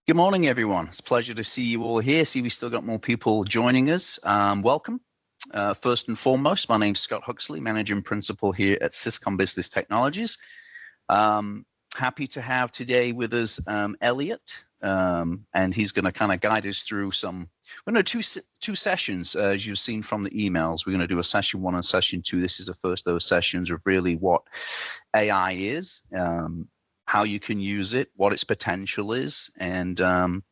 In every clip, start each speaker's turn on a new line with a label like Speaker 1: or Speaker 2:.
Speaker 1: Good morning, everyone. It's a pleasure to see you all here. See, we still got more people joining us. Welcome. First and foremost, my name's Scott Huxley, Managing Principal here at Syscom Business Technologies. Happy to have today with us Elliot, and he's going to kind of guide us through some. We're going to do two sessions, as you've seen from the emails. We're going to do a session 1 and session 2. This is the first of those sessions of really what AI is. How you can use it, what its potential is, and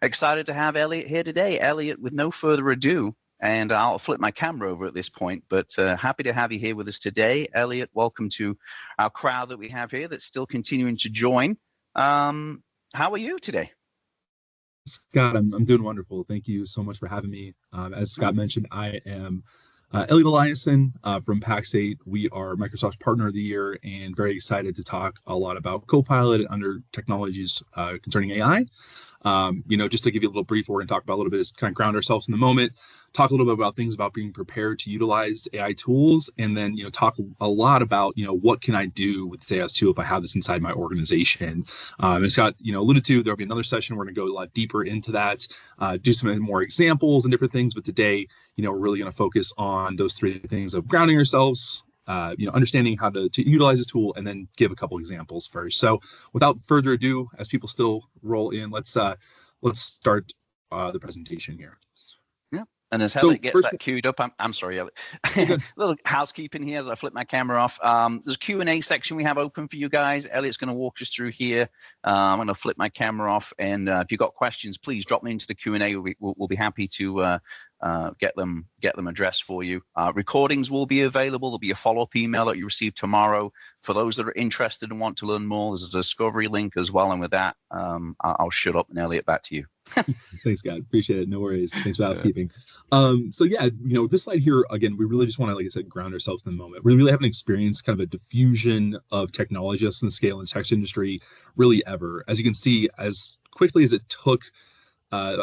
Speaker 1: excited to have Elliot here today. Elliot, with no further ado, and I'll flip my camera over at this point, but happy to have you here with us today. Elliot, welcome to our crowd that we have here that's still continuing to join. How are you today?
Speaker 2: Scott, I'm doing wonderful. Thank you so much for having me. As Scott mentioned, I am Elliot Eliason from Pax8. We are Microsoft's Partner of the Year and very excited to talk a lot about Copilot and other technologies concerning AI. Just to give you a little brief, we're going to talk about a little bit, is kind of ground ourselves in the moment, talk a little bit about things about being prepared to utilize AI tools, and then, talk a lot about, what can I do with this AI tool if I have this inside my organization. And Scott, alluded to, there'll be another session. We're going to go a lot deeper into that, do some more examples and different things. But today, we're really going to focus on those three things of grounding ourselves, understanding how to utilize this tool, and then give a couple examples first. So without further ado, as people still roll in, let's start the presentation here.
Speaker 1: Yeah, and as Elliot gets that queued up, I'm sorry, Elliot. A little housekeeping here as I flip my camera off. There's a Q&A section we have open for you guys. Elliot's going to walk us through here. I'm going to flip my camera off, and if you've got questions, please drop them into the Q&A. We'll be happy to get them addressed for you. Recordings will be available. There'll be a follow-up email that you receive tomorrow. For those that are interested and want to learn more, there's a discovery link as well. And with that, I'll shut up, and Elliot, back to you.
Speaker 2: Thanks, God. Appreciate it. No worries. Thanks for housekeeping. So yeah, this slide here, again, we really just want to, like I said, ground ourselves in the moment. We really haven't experienced kind of a diffusion of technology just in the scale in the tech industry really ever. As you can see, as quickly as it took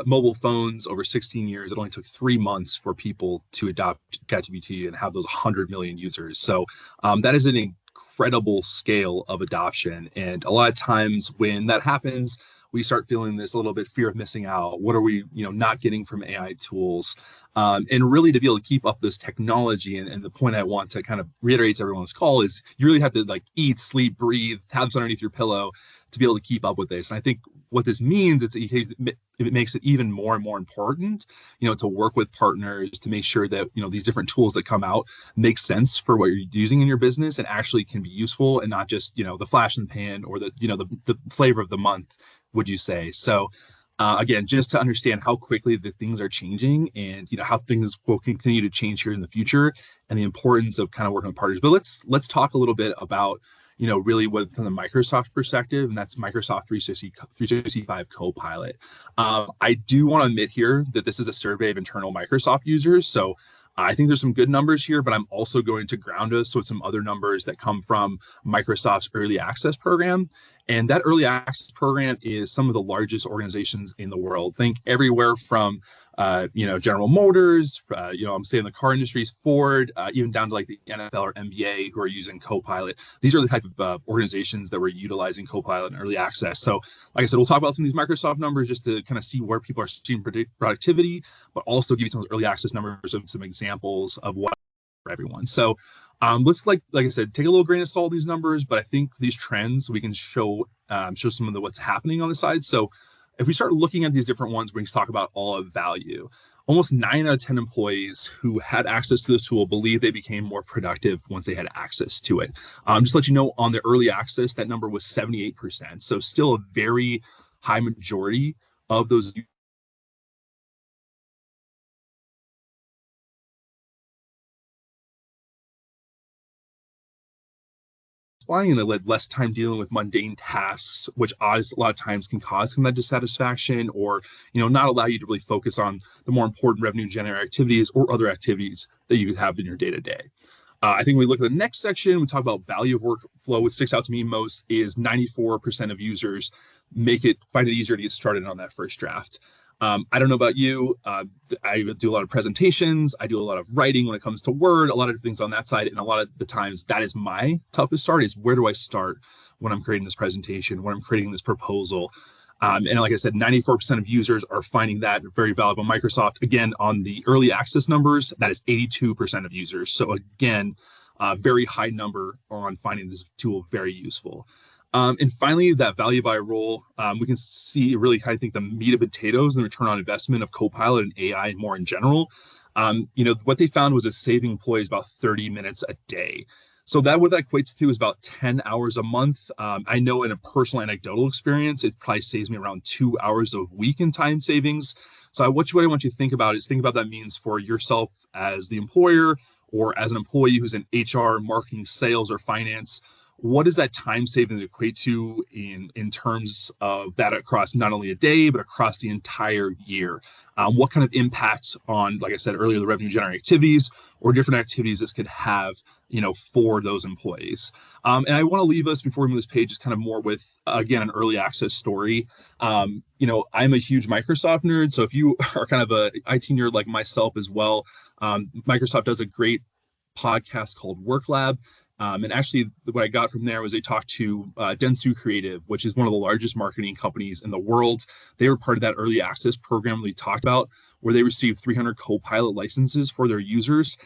Speaker 2: mobile phones over 16 years, it only took 3 months for people to adopt ChatGPT and have those 100 million users. So that is an incredible scale of adoption. And a lot of times when that happens, we start feeling this a little bit fear of missing out. What are we, not getting from AI tools? And really to be able to keep up this technology, and the point I want to kind of reiterate to everyone's call is you really have to eat, sleep, breathe, have this underneath your pillow to be able to keep up with this. And I think what this means is it makes it even more and more important, to work with partners to make sure that, these different tools that come out make sense for what you're using in your business and actually can be useful and not just, the flash in the pan or the flavor of the month, would you say? So again, just to understand how quickly the things are changing and, how things will continue to change here in the future and the importance of kind of working with partners. But let's talk a little bit about, really what from the Microsoft perspective, and that's Microsoft 365 Copilot. I do want to admit here that this is a survey of internal Microsoft users. So I think there's some good numbers here, but I'm also going to ground us with some other numbers that come from Microsoft's early access program. And that early access program is some of the largest organizations in the world. Think everywhere from, General Motors, I'm saying the car industries, Ford, even down to like the NFL or NBA who are using Copilot. These are the type of organizations that were utilizing Copilot in early access. So like I said, we'll talk about some of these Microsoft numbers just to kind of see where people are seeing productivity, but also give you some of those early access numbers and some examples of what for everyone. So let's like I said, take a little grain of salt these numbers, but I think these trends we can show some of what's happening on the side. So if we start looking at these different ones, we can talk about all of value. Almost 9 out of 10 employees who had access to this tool believe they became more productive once they had access to it. Just to let you know, on the early access, that number was 78%. So still a very high majority of those and they led less time dealing with mundane tasks, which a lot of times can cause some of that dissatisfaction or, not allow you to really focus on the more important revenue generating activities or other activities that you have in your day-to-day. I think when we look at the next section, we talk about value of workflow. What sticks out to me most is 94% of users find it easier to get started on that first draft. I don't know about you. I do a lot of presentations. I do a lot of writing when it comes to Word, a lot of things on that side. And a lot of the times that is my toughest start is where do I start when I'm creating this presentation, when I'm creating this proposal. And like I said, 94% of users are finding that very valuable. Microsoft, again, on the early access numbers, that is 82% of users. So again, very high number on finding this tool very useful. And finally, that value by role, we can see really, I think, the meat and potatoes and return on investment of Copilot and AI more in general. What they found was it's saving employees about 30 minutes a day. So what that equates to is about 10 hours a month. I know in a personal anecdotal experience, it probably saves me around 2 hours a week in time savings. So what I want you to think about that means for yourself as the employer or as an employee who's in HR, marketing, sales, or finance. What does that time savings equate to in terms of that across not only a day, but across the entire year? What kind of impacts on, like I said earlier, the revenue generating activities or different activities this could have, for those employees? And I want to leave us before we move this page just kind of more with, again, an early access story. I'm a huge Microsoft nerd. So if you are kind of a IT nerd like myself as well, Microsoft does a great podcast called Work Lab. And actually, what I got from there was they talked to Dentsu Creative, which is one of the largest marketing companies in the world. They were part of that early access program we talked about, where they received 300 Copilot licenses for their users.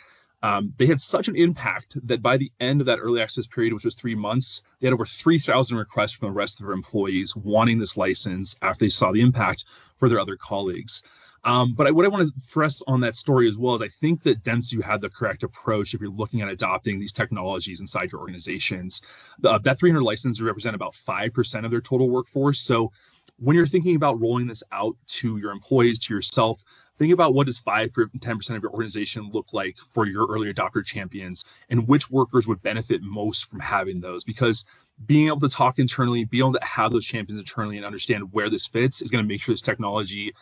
Speaker 2: They had such an impact that by the end of that early access period, which was 3 months, they had over 3,000 requests from the rest of their employees wanting this license after they saw the impact for their other colleagues. But what I want to stress on that story as well is I think that Dentsu had the correct approach if you're looking at adopting these technologies inside your organizations. That 300 licenses represent about 5% of their total workforce. So when you're thinking about rolling this out to your employees, to yourself, think about what does 5 to 10% of your organization look like for your early adopter champions, and which workers would benefit most from having those. Because being able to talk internally, being able to have those champions internally and understand where this fits is going to make sure this technology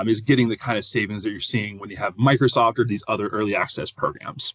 Speaker 2: is getting the kind of savings that you're seeing when you have Microsoft or these other early access programs.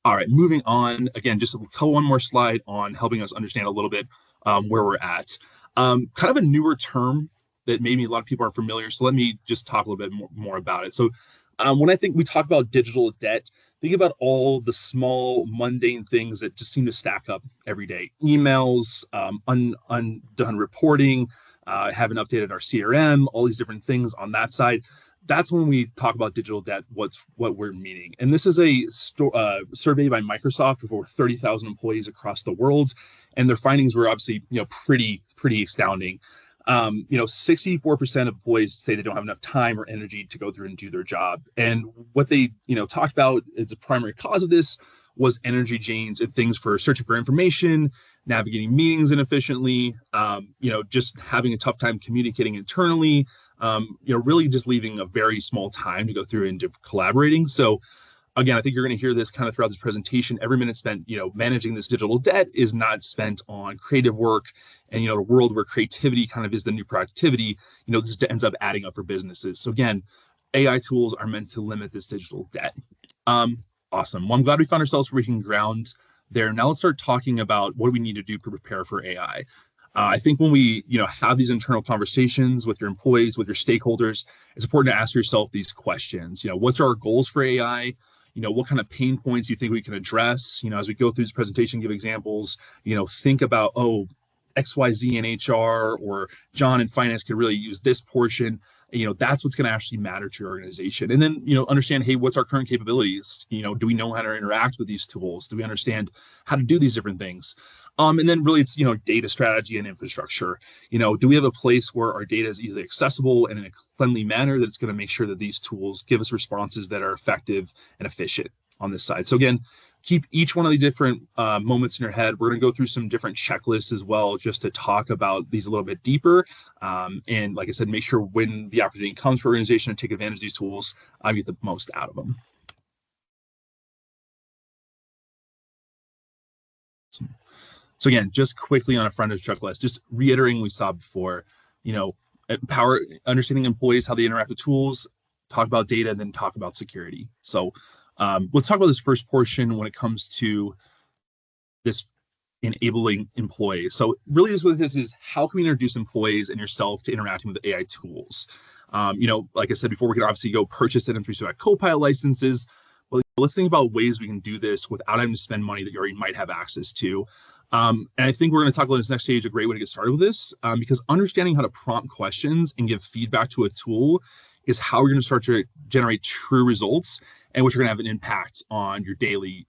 Speaker 2: All right, moving on. Again, just one more slide on helping us understand a little bit where we're at. Kind of a newer term that maybe a lot of people are familiar. So let me just talk a little bit more about it. So when I think we talk about digital debt, think about all the small mundane things that just seem to stack up every day. Emails, undone reporting, haven't updated our CRM, all these different things on that side. That's when we talk about digital debt, what we're meaning. And this is a survey by Microsoft of over 30,000 employees across the world. And their findings were obviously, pretty astounding. 64% of employees say they don't have enough time or energy to go through and do their job. And what they, talked about as a primary cause of this was energy drains and things for searching for information, navigating meetings inefficiently, just having a tough time communicating internally, really just leaving a very small time to go through and collaborating. So again, I think you're going to hear this kind of throughout this presentation. Every minute spent, managing this digital debt is not spent on creative work. And, a world where creativity kind of is the new productivity, this ends up adding up for businesses. So again, AI tools are meant to limit this digital debt. Awesome. Well, I'm glad we found ourselves breaking ground there. Now let's start talking about what do we need to do to prepare for AI. I think when we, have these internal conversations with your employees, with your stakeholders, it's important to ask yourself these questions. What's our goals for AI? What kind of pain points do you think we can address? As we go through this presentation, give examples, think about, XYZ in HR or John in finance could really use this portion. That's what's going to actually matter to your organization. And then, understand, hey, what's our current capabilities? Do we know how to interact with these tools? Do we understand how to do these different things? And then really it's, data strategy and infrastructure. Do we have a place where our data is easily accessible and in a cleanly manner that's going to make sure that these tools give us responses that are effective and efficient on this side? So again, keep each one of the different moments in your head. We're going to go through some different checklists as well, just to talk about these a little bit deeper. And like I said, make sure when the opportunity comes for organization to take advantage of these tools, I get the most out of them. So again, just quickly on a front of the checklist, just reiterating what we saw before, empower understanding employees, how they interact with tools, talk about data, and then talk about security. So let's talk about this first portion when it comes to this enabling employees. So really what this is, how can we introduce employees and yourself to interacting with AI tools? Like I said before, we can obviously go purchase it and pursue our Copilot licenses. Well, let's think about ways we can do this without having to spend money that you already might have access to. And I think we're going to talk about this next stage, a great way to get started with this, because understanding how to prompt questions and give feedback to a tool is how you're going to start to generate true results, and which are going to have an impact on your daily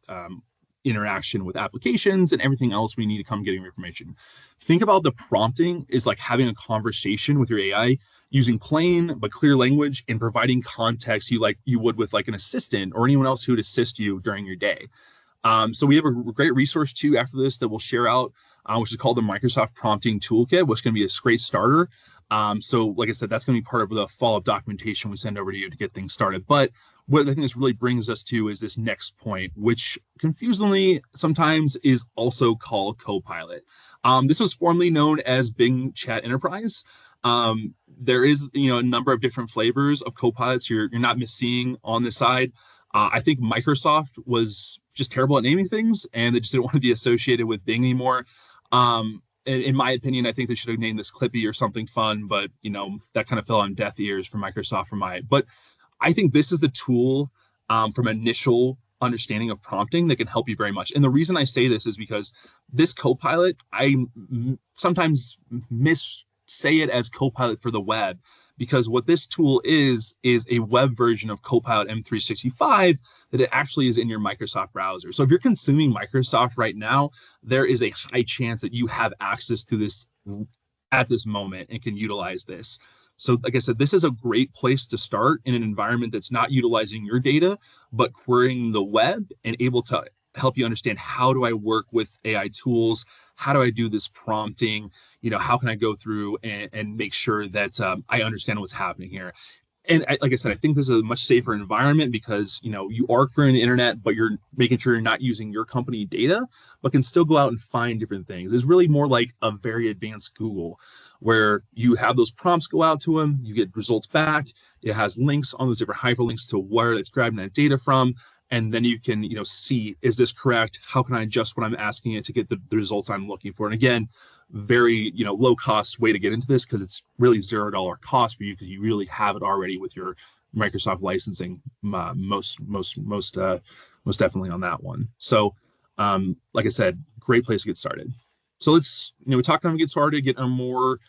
Speaker 2: interaction with applications and everything else we need to come getting information. Think about the prompting is like having a conversation with your AI using plain but clear language and providing context you would with like an assistant or anyone else who would assist you during your day. So we have a great resource too after this that we'll share out, which is called the Microsoft Prompting Toolkit, which is going to be a great starter. So like I said, that's going to be part of the follow-up documentation we send over to you to get things started. But what I think this really brings us to is this next point, which confusingly sometimes is also called Copilot. This was formerly known as Bing Chat Enterprise. There is, a number of different flavors of Copilots you're not missing on this side. I think Microsoft was just terrible at naming things, and they just didn't want to be associated with Bing anymore. In my opinion, I think they should have named this Clippy or something fun, but that kind of fell on deaf ears from Microsoft. But I think this is the tool from initial understanding of prompting that can help you very much. And the reason I say this is because this Copilot, I sometimes say it as Copilot for the web, because what this tool is a web version of Copilot M365 that it actually is in your Microsoft browser. So if you're consuming Microsoft right now, there is a high chance that you have access to this at this moment and can utilize this. So like I said, this is a great place to start in an environment that's not utilizing your data, but querying the web and able to help you understand, how do I work with AI tools? How do I do this prompting? How can I go through and make sure that I understand what's happening here? And like I said, I think this is a much safer environment because, you are querying the internet, but you're making sure you're not using your company data, but can still go out and find different things. It's really more like a very advanced Google, where you have those prompts go out to them, you get results back. It has links on those different hyperlinks to where it's grabbing that data from. And then you can, see, is this correct? How can I adjust what I'm asking it to get the results I'm looking for? And again, very, low cost way to get into this, because it's really $0 cost for you, because you really have it already with your Microsoft licensing, most definitely on that one. So, like I said, great place to get started. So let's, we talked about get started, get more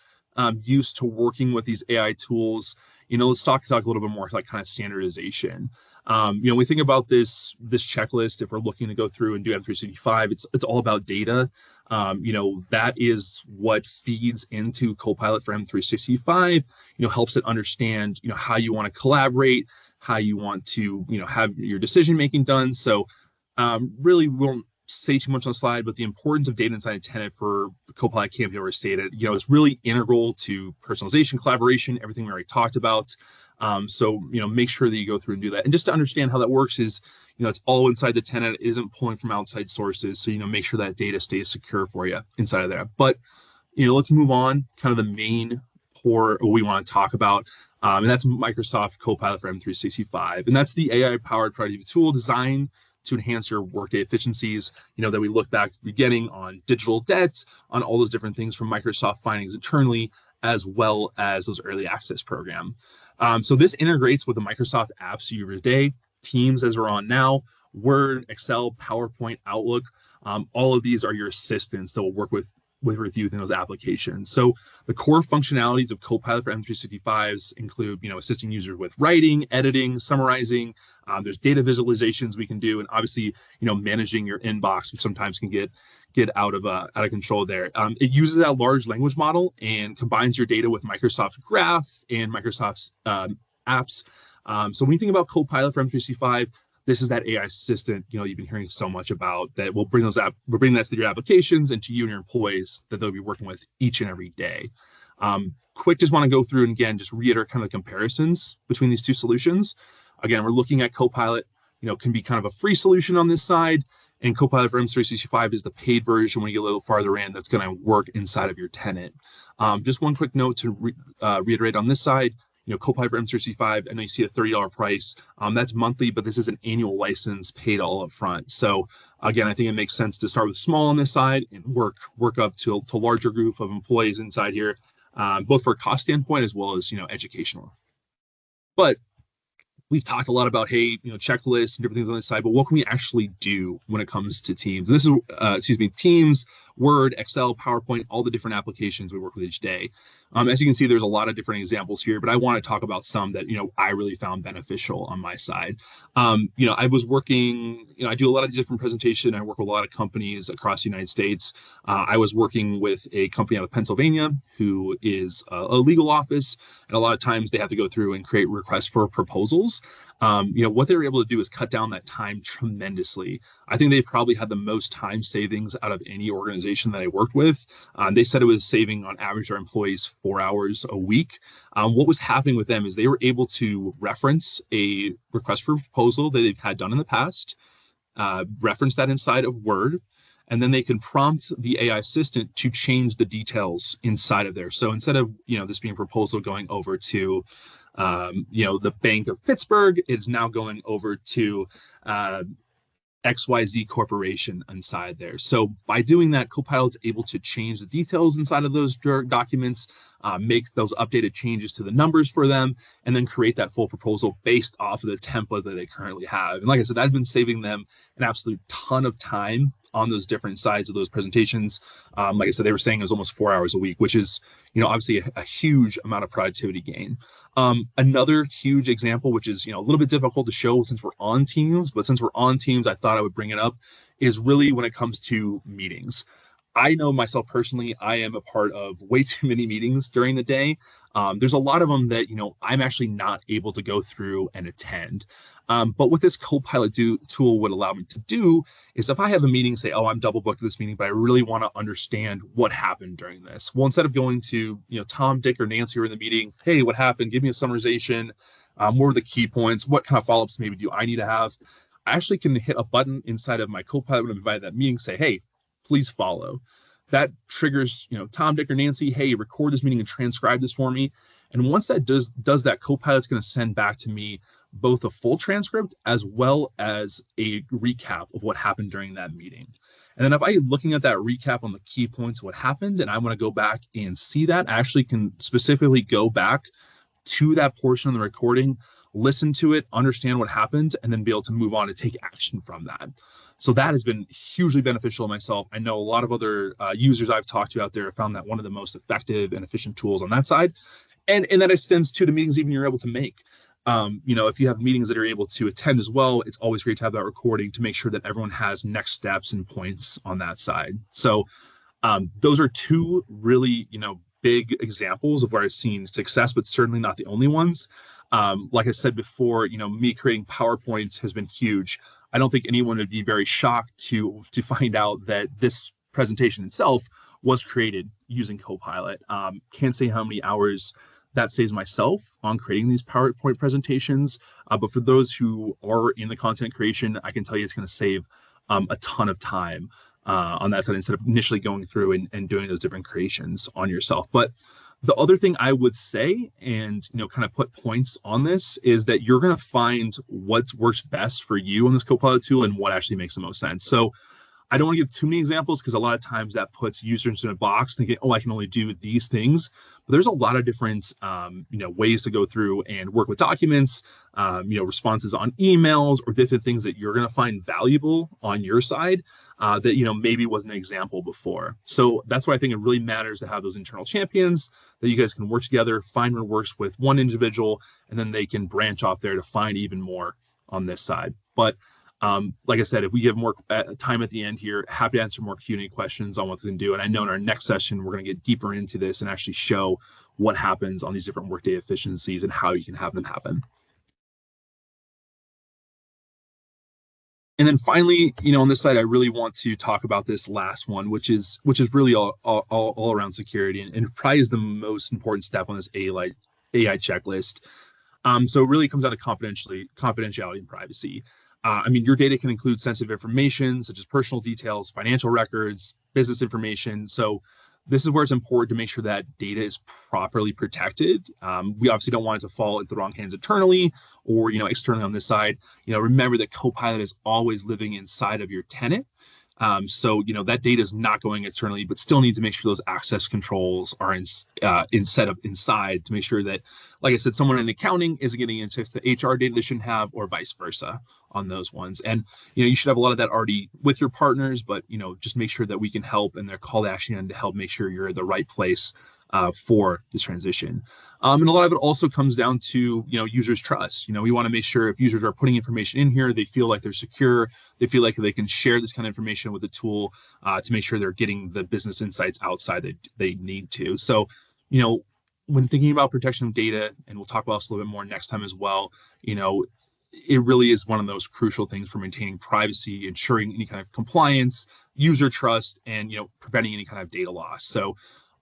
Speaker 2: used to working with these AI tools. Let's talk a little bit more like kind of standardization. We think about this checklist. If we're looking to go through and do M365, it's all about data. That is what feeds into Copilot for M365. Helps it understand how you want to collaborate, how you want to have your decision making done. So really won't say too much on the slide, but the importance of data inside a tenant for Copilot can't be overstated. It's really integral to personalization, collaboration, everything we already talked about. So make sure that you go through and do that. And just to understand how that works is, it's all inside the tenant. It isn't pulling from outside sources. So make sure that data stays secure for you inside of there. But let's move on. Kind of the main core of what we want to talk about, and that's Microsoft Copilot for M365, and that's the AI-powered productivity tool designed to enhance your workday efficiencies. That we look back to the beginning on digital debt, on all those different things from Microsoft findings internally, as well as those early access program. So this integrates with the Microsoft apps you use every day, Teams as we're on now, Word, Excel, PowerPoint, Outlook. All of these are your assistants that will work with you within those applications. So the core functionalities of Copilot for M365s include, assisting users with writing, editing, summarizing. There's data visualizations we can do, and obviously, managing your inbox, which sometimes can get out of control there. It uses that large language model and combines your data with Microsoft Graph and Microsoft's apps. So when you think about Copilot for M365, this is that AI assistant, you've been hearing so much about, that will bring that to your applications and to you and your employees that they'll be working with each and every day. Quick, just want to go through and again, just reiterate kind of the comparisons between these two solutions. Again, we're looking at Copilot, can be kind of a free solution on this side, and Copilot for M365 is the paid version when you get a little farther in, that's going to work inside of your tenant. Just one quick note to reiterate on this side. Copilot for M365, I know you see a $30 price. That's monthly, but this is an annual license paid all up front. So again, I think it makes sense to start with small on this side and work up to a larger group of employees inside here, both for a cost standpoint as well as educational. But we've talked a lot about, hey, checklists and different things on this side, but what can we actually do when it comes to Teams? And this is, Teams, Word, Excel, PowerPoint, all the different applications we work with each day. As you can see, there's a lot of different examples here, but I want to talk about some that, I really found beneficial on my side. I was working, I do a lot of different presentation. I work with a lot of companies across the United States. I was working with a company out of Pennsylvania who is a legal office, and a lot of times they have to go through and create requests for proposals. What they were able to do is cut down that time tremendously. I think they probably had the most time savings out of any organization that I worked with. They said it was saving on average our employees 4 hours a week. What was happening with them is they were able to reference a request for proposal that they've had done in the past, reference that inside of Word, and then they can prompt the AI assistant to change the details inside of there. So instead of this being a proposal going over to the Bank of Pittsburgh, it's now going over to XYZ Corporation inside there. So by doing that, Copilot's able to change the details inside of those documents, make those updated changes to the numbers for them, and then create that full proposal based off of the template that they currently have. And like I said, I've been saving them an absolute ton of time on those different sides of those presentations. Like I said, they were saying it was almost 4 hours a week, which is, obviously a huge amount of productivity gain. Another huge example, which is, a little bit difficult to show since we're on Teams, but since we're on Teams, I thought I would bring it up, is really when it comes to meetings. I know myself personally, I am a part of way too many meetings during the day. There's a lot of them that, I'm actually not able to go through and attend. But what this Copilot tool would allow me to do is if I have a meeting, say, oh, I'm double booked this meeting, but I really want to understand what happened during this. Well, instead of going to, Tom, Dick, or Nancy who are in the meeting, hey, what happened? Give me a summarization. What are the key points? What kind of follow-ups maybe do I need to have? I actually can hit a button inside of my Copilot when I'm invited to that meeting, say, hey, please follow. That triggers, Tom, Dick, or Nancy, hey, record this meeting and transcribe this for me. And once that does that, Copilot's going to send back to me both a full transcript as well as a recap of what happened during that meeting. And then if I'm looking at that recap on the key points of what happened and I want to go back and see that, I actually can specifically go back to that portion of the recording, listen to it, understand what happened, and then be able to move on and take action from that. So that has been hugely beneficial to myself. I know a lot of other users I've talked to out there have found that one of the most effective and efficient tools on that side. And that extends to the meetings even you're able to make. If you have meetings that are able to attend as well, it's always great to have that recording to make sure that everyone has next steps and points on that side. So those are two really, big examples of where I've seen success, but certainly not the only ones. Like I said before, me creating PowerPoints has been huge. I don't think anyone would be very shocked to find out that this presentation itself was created using Copilot. Can't say how many hours that saves myself on creating these PowerPoint presentations. But for those who are in the content creation, I can tell you it's going to save a ton of time on that side instead of initially going through and doing those different creations on yourself. But the other thing I would say, and kind of put points on this, is that you're going to find what works best for you on this Copilot tool and what actually makes the most sense. So I don't want to give too many examples because a lot of times that puts users in a box thinking, oh, I can only do these things. But there's a lot of different, ways to go through and work with documents, responses on emails, or different things that you're going to find valuable on your side that, maybe wasn't an example before. So that's why I think it really matters to have those internal champions that you guys can work together, find what works with one individual, and then they can branch off there to find even more on this side. But like I said, if we give more time at the end here, happy to answer more Q&A questions on what we can do. And I know in our next session, we're going to get deeper into this and actually show what happens on these different workday efficiencies and how you can have them happen. And then finally, on this side, I really want to talk about this last one, which is really all around security, and probably is the most important step on this AI checklist. So it really comes down to confidentiality and privacy. Your data can include sensitive information such as personal details, financial records, business information. So this is where it's important to make sure that data is properly protected. We obviously don't want it to fall into the wrong hands internally or externally on this side. Remember that Copilot is always living inside of your tenant. So, that data is not going externally, but still need to make sure those access controls are in set up inside to make sure that, like I said, someone in accounting isn't getting access to HR data they shouldn't have, or vice versa on those ones. And, you should have a lot of that already with your partners, but, just make sure that we can help, and their call to action to help make sure you're in the right place for this transition. And a lot of it also comes down to, users' trust. We want to make sure if users are putting information in here, they feel like they're secure, they feel like they can share this kind of information with the tool to make sure they're getting the business insights outside that they need to. So, when thinking about protection of data, and we'll talk about this a little bit more next time as well, it really is one of those crucial things for maintaining privacy, ensuring any kind of compliance, user trust, and preventing any kind of data loss. So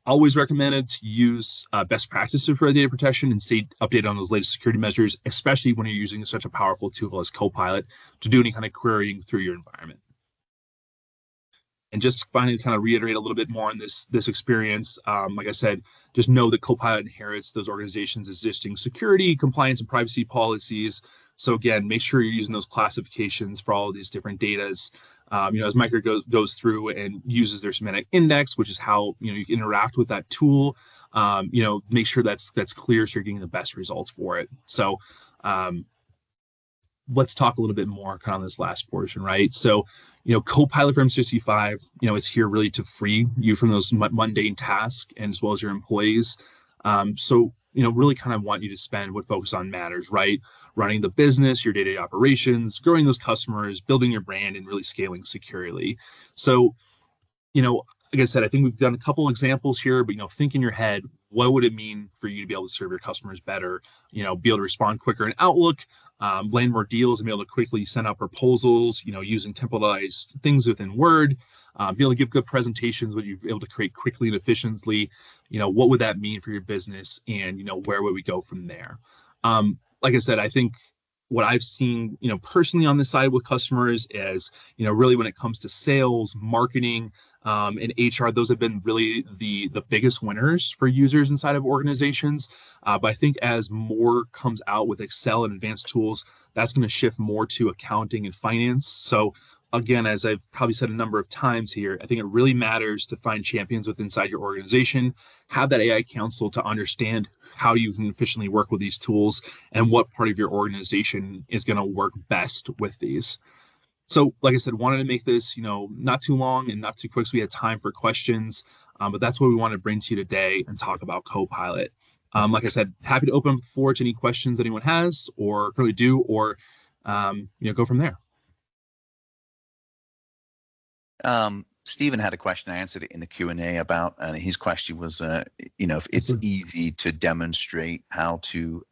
Speaker 2: always recommended to use best practices for data protection and stay updated on those latest security measures, especially when you're using such a powerful tool as Copilot to do any kind of querying through your environment. And just finally, kind of reiterate a little bit more on this experience. Like I said, just know that Copilot inherits those organizations' existing security, compliance, and privacy policies. So again, make sure you're using those classifications for all of these different datas. As Micah goes through and uses their semantic index, which is how you interact with that tool. Make sure that's clear so you're getting the best results for it. So let's talk a little bit more kind of on this last portion, right? So, Copilot for M365, is here really to free you from those mundane tasks, and as well as your employees. So, really kind of want you to spend what focus on matters, right? Running the business, your day-to-day operations, growing those customers, building your brand, and really scaling securely. So, like I said, I think we've done a couple examples here, but, think in your head, what would it mean for you to be able to serve your customers better, be able to respond quicker in Outlook, land more deals, and be able to quickly send out proposals, using templatized things within Word, be able to give good presentations, what you're able to create quickly and efficiently, what would that mean for your business, and, where would we go from there? Like I said, I think what I've seen, personally on this side with customers is, really when it comes to sales, marketing, and HR, those have been really the biggest winners for users inside of organizations. But I think as more comes out with Excel and advanced tools, that's going to shift more to accounting and finance. So again, as I've probably said a number of times here, I think it really matters to find champions within inside your organization, have that AI council to understand how you can efficiently work with these tools and what part of your organization is going to work best with these. So, like I said, wanted to make this, not too long and not too quick so we had time for questions, but that's what we want to bring to you today and talk about Copilot. Like I said, happy to open up the floor to any questions anyone has or currently do, or, go from there.
Speaker 1: Stephen had a question. I answered it in the Q&A about, and his question was, if it's easy to demonstrate how to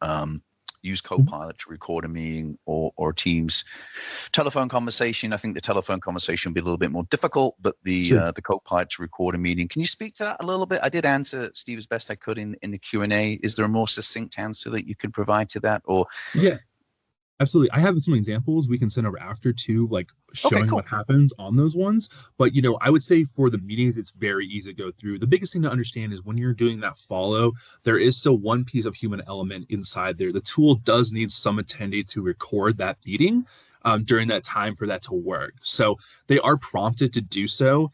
Speaker 1: use Copilot to record a meeting or Teams telephone conversation. I think the telephone conversation will be a little bit more difficult, but the Copilot to record a meeting. Can you speak to that a little bit? I did answer, Steve, as best I could in the Q&A. Is there a more succinct answer that you could provide to that? Or
Speaker 2: yeah. Absolutely. I have some examples we can send over after too, like showing what happens on those ones. But, I would say for the meetings, it's very easy to go through. The biggest thing to understand is when you're doing that follow, there is still one piece of human element inside there. The tool does need some attendee to record that meeting during that time for that to work. So they are prompted to do so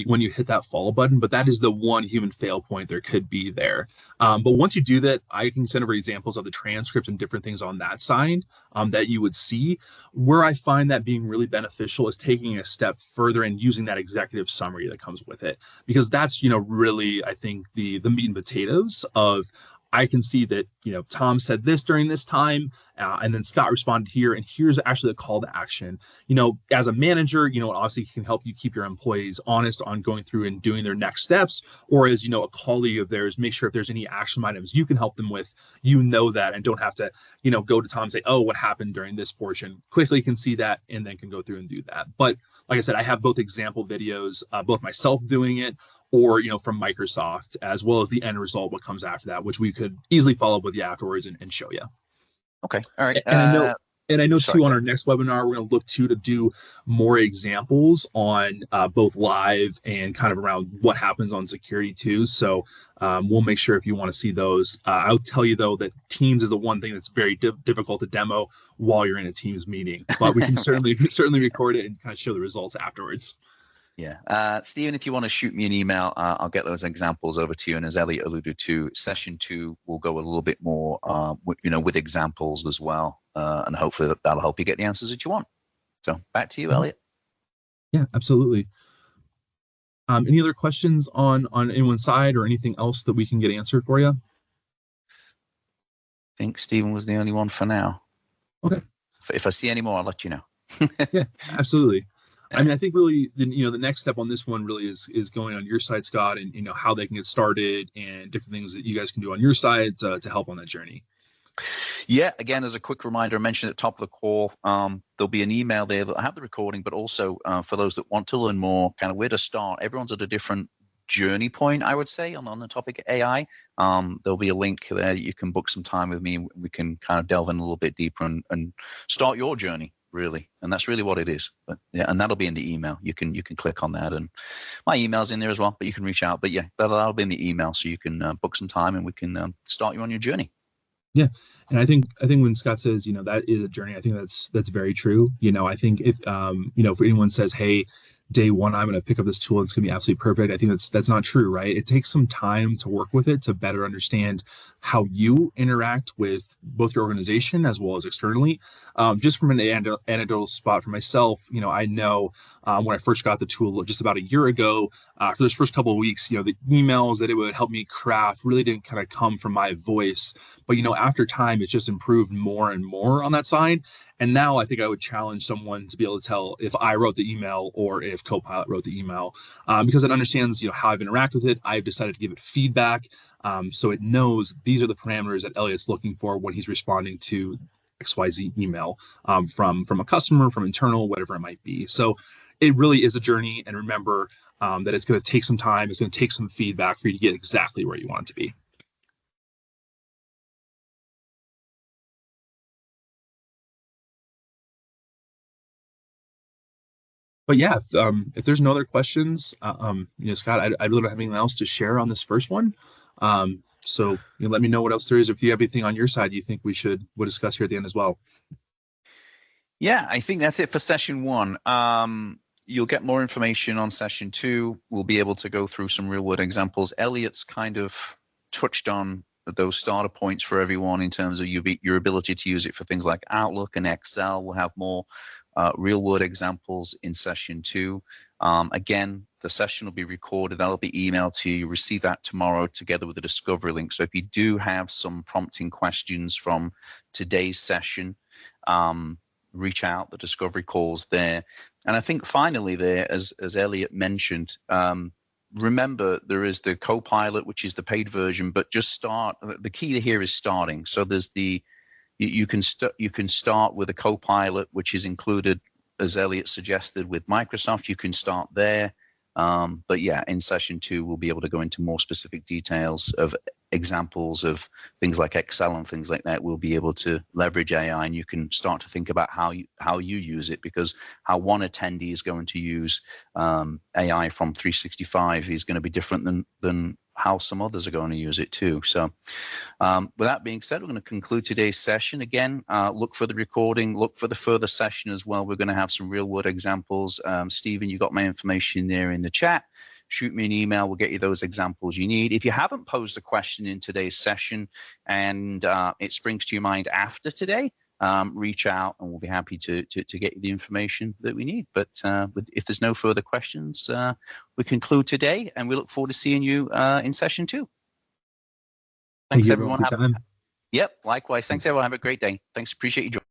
Speaker 2: when you hit that follow button, but that is the one human fail point there could be there. But once you do that, I can send over examples of the transcript and different things on that side that you would see. Where I find that being really beneficial is taking a step further and using that executive summary that comes with it, because that's, really, I think, the meat and potatoes of, I can see that, Tom said this during this time, and then Scott responded here, and here's actually a call to action. As a manager, it obviously can help you keep your employees honest on going through and doing their next steps, or as, a colleague of theirs, make sure if there's any action items you can help them with, that, and don't have to, go to Tom and say, oh, what happened during this portion? Quickly can see that and then can go through and do that. But like I said, I have both example videos, both myself doing it, or from Microsoft, as well as the end result, what comes after that, which we could easily follow up with you afterwards and show you.
Speaker 1: Okay, all right.
Speaker 2: And I know too, on our next webinar, we're going to look to do more examples on both live and kind of around what happens on security too. So we'll make sure if you want to see those. I'll tell you though that Teams is the one thing that's very difficult to demo while you're in a Teams meeting, but we can certainly record it and kind of show the results afterwards.
Speaker 1: Yeah. Stephen, if you want to shoot me an email, I'll get those examples over to you. And as Elliot alluded to, session 2 will go a little bit more, with examples as well. And hopefully that'll help you get the answers that you want. So back to you, Elliot.
Speaker 2: Yeah, absolutely. Any other questions on anyone's side or anything else that we can get answered for you?
Speaker 1: I think Stephen was the only one for now.
Speaker 2: Okay.
Speaker 1: If I see any more, I'll let you know.
Speaker 2: Yeah, absolutely. I mean, I think really, the next step on this one really is going on your side, Scott, and how they can get started and different things that you guys can do on your side to help on that journey.
Speaker 1: Yeah, again, as a quick reminder, I mentioned at the top of the call, there'll be an email there that'll have the recording, but also for those that want to learn more, kind of where to start. Everyone's at a different journey point, I would say, on the topic of AI. There'll be a link there that you can book some time with me, and we can kind of delve in a little bit deeper and start your journey, really. And that's really what it is. But yeah, and that'll be in the email. You can click on that, and my email's in there as well, but you can reach out. But yeah, that'll be in the email, so you can book some time and we can start you on your journey.
Speaker 2: Yeah, and I think when Scott says, that is a journey, I think that's very true. I think if if anyone says, hey, day one I'm going to pick up this tool, it's going to be absolutely perfect, I think that's not true, right? It takes some time to work with it to better understand how you interact with both your organization as well as externally. Just from an anecdotal spot for myself, I know when I first got the tool just about a year ago, for those first couple of weeks, the emails that it would help me craft really didn't kind of come from my voice. But after time, it's just improved more and more on that side. And now I think I would challenge someone to be able to tell if I wrote the email or if Copilot wrote the email, because it understands how I've interacted with it. I've decided to give it feedback, so it knows these are the parameters that Elliot's looking for when he's responding to XYZ email from a customer, from internal, whatever it might be. So it really is a journey. And remember that it's going to take some time. It's going to take some feedback for you to get exactly where you want it to be. But yeah, if there's no other questions, Scott, I really don't have anything else to share on this first one. So let me know what else there is. If you have anything on your side you think we'll discuss here at the end as well.
Speaker 1: Yeah, I think that's it for session 1. You'll get more information on session 2. We'll be able to go through some real world examples. Elliot's kind of touched on those starter points for everyone in terms of your ability to use it for things like Outlook and Excel. We'll have more real world examples in session 2. Again, the session will be recorded. That'll be emailed to you. Receive that tomorrow together with the discovery link. So if you do have some prompting questions from today's session, reach out. The discovery call's there. And I think finally there, as Elliot mentioned, remember there is the Copilot, which is the paid version, but just start. The key here is starting. So there's you can start with a Copilot, which is included, as Elliot suggested, with Microsoft. You can start there. But yeah, in session 2, we'll be able to go into more specific details of examples of things like Excel and things like that. We'll be able to leverage AI, and you can start to think about how you use it, because how one attendee is going to use AI from 365 is going to be different than how some others are going to use it too. So with that being said, we're going to conclude today's session. Again, look for the recording, look for the further session as well. We're going to have some real world examples. Stephen, you got my information there in the chat. Shoot me an email. We'll get you those examples you need. If you haven't posed a question in today's session and it springs to your mind after today, reach out and we'll be happy to get you the information that we need. But if there's no further questions, we conclude today, and we look forward to seeing you in session 2. Thanks, everyone. Yep, likewise. Thanks, everyone. Have a great day. Thanks. Appreciate you joining.